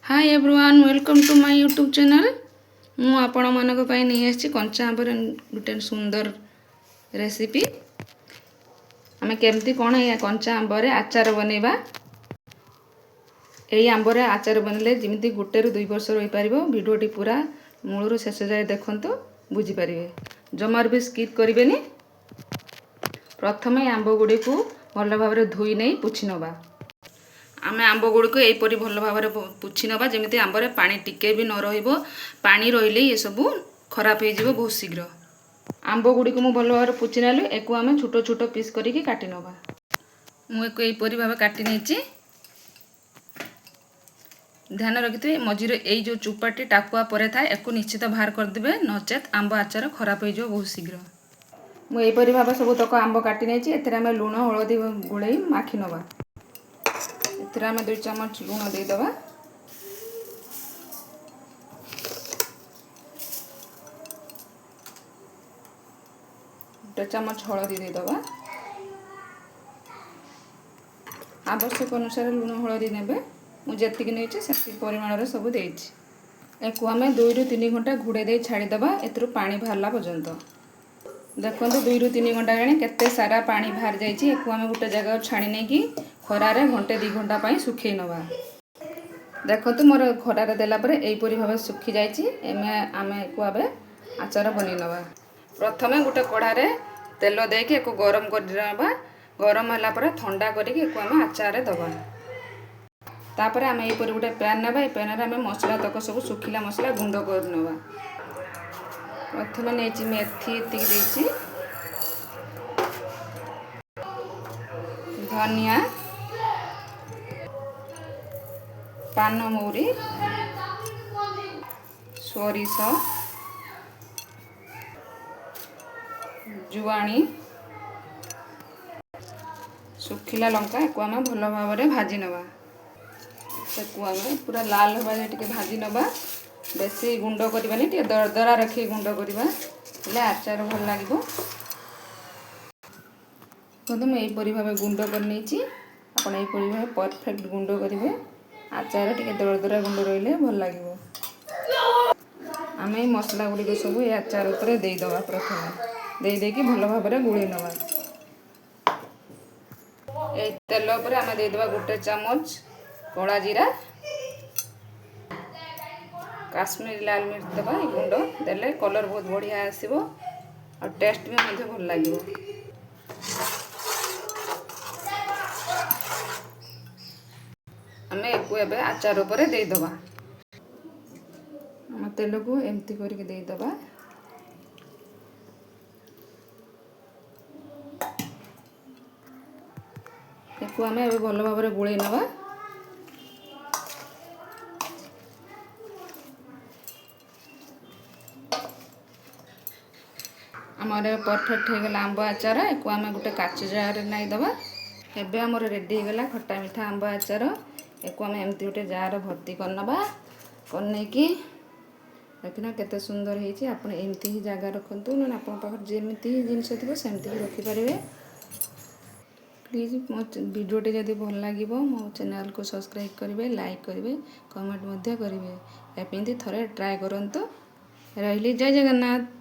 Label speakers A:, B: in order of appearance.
A: Hi everyone welcome to my YouTube channel. मु आपण मानक पई नहीं आछि कंचा आंबर गुटे सुंदर रेसिपी। आमे केमती कोन या कंचा आंबर आचार बनेबा। एई आंबर आचार बनले जिमिति गुटे रु 2 वर्ष रही पारिबो। वीडियोटी पूरा मूलरू शेष जाय देखंतु बुझी पारिबे, जमार भी स्किप करिवेनी। प्रथमे आंब गुडी को भल भाबरे धोई नै पुछि नबा। आमे आंब गुडी को एपरि भल भाबरे पुछि नबा जेमिति आंबरे पानी टिके भी न रहिबो। पानी रहिले ये सब खराब हे जिवो बहुत शीघ्र। आंब गुडी को मु भल भाबरे पुछि नालु एको आमे छोटो छोटो पीस करिकि काटि नबा। मु एको एपरि भाबे काटि नेछि। ध्यान रखिथे मझिरे एई जो चुपाटी टाकुआ परे थाए एको निश्चित बाहर कर देबे, नचेत आंब आचार खराब हे जो बहुत शीघ्र। मु एपरि भाबे सब तक आंब काटि नेछि। एथिरा आमे लूण हळदी गुळेई माखि नबा। एथिरा आमे 2 चम्मच लूण दे दबा। 2 चम्मच हळदी दे दबा। आवश्यक अनुसार लूण हळदी नेबे। मु जेतिक नेछि सेति परिमाण रे सब देछि। एको आमे 2 रु 3 घंटा घुडे दे छाडी दबा एतरु पानी भारला पर्यंत। देखंतु 2 रु 3 घंटा गानी केते सारा पानी बाहर जाईछि। एको आमे गुटे जगह छाडी नै कि खरा रे घंटे 2 घंटा पई सुखै नबा। देखंतु मोर खरा रे देला परे एई परि भाबे सुखी जाईछि। एमे आमे एको आबे आचार बनि नबा। प्रथमे गुटे कढ़ा रे तेल दे के एको गरम कर नबा। गरम होला परे ठंडा करिकि एको आमे आचार रे दबा। तापर आमे एई परि गुटे पैन नबा। ए पैन रे आमे मसला तक सब सुखिला मसला गुंड कर नबा। प्रथमे नेछि मेथी ति देछि, धनिया, पान मौरी, सोरिष, जुआणी, सुखिला लंका एको आमे भल भाबरे भाजी नबा। एको आमे पूरा लाल होबा जे टिके भाजी नबा। बेसी गुंड करबानी, टिके दरदरा रखी गुंड करबा ले आचार भल लागिबो। प्रथम एई परि भाबे गुंड कर नेछि। आपण एई परि भाबे परफेक्ट गुंड करिवे। आचार टिके दरदरा गुंड रहिले भल लागिबो। आमे मसला गुडी को सब ए आचार ऊपर देई दबा। प्रथमे देई कि भल भाबरे गुळी नबा। ए तेल ऊपर आमे देई दबा गुटे चम्मच कला जीरा, काश्मीरी लाल मिर्च दबा। ए गुंड देले कलर बहुत बढ़िया आसीबो और टेस्ट भी मध्ये भल लागिबो। आमे एको एबे आचार ऊपर देई दबा। हम तेल को एमती करके देई दबा। एको आमे एबे भल भाबरे गुळी नबा। हमारे परफेक्ट हो गला आंब आचार। एको आमे गुटे काच जार नै दबा। एबे हमर रेडी हो गला खट्टा मीठा आंब आचार। एको आमे एमती गुटे जार भर्ती कर नबा। कन्ने की देखिना केते सुंदर हेछि। आपण एमती ही जागा रखंतु न आपण पाखर जेमिति जिंस थिबो सेमती ही रखि परिवे। प्लीज मो वीडियो टे जदि भल लागिबो मो चैनल को सब्सक्राइब करिवे, लाइक करिवे, कमेंट मध्ये करिवे। एपिंती थरे ट्राई करंतु। रहिली जय जगन्नाथ।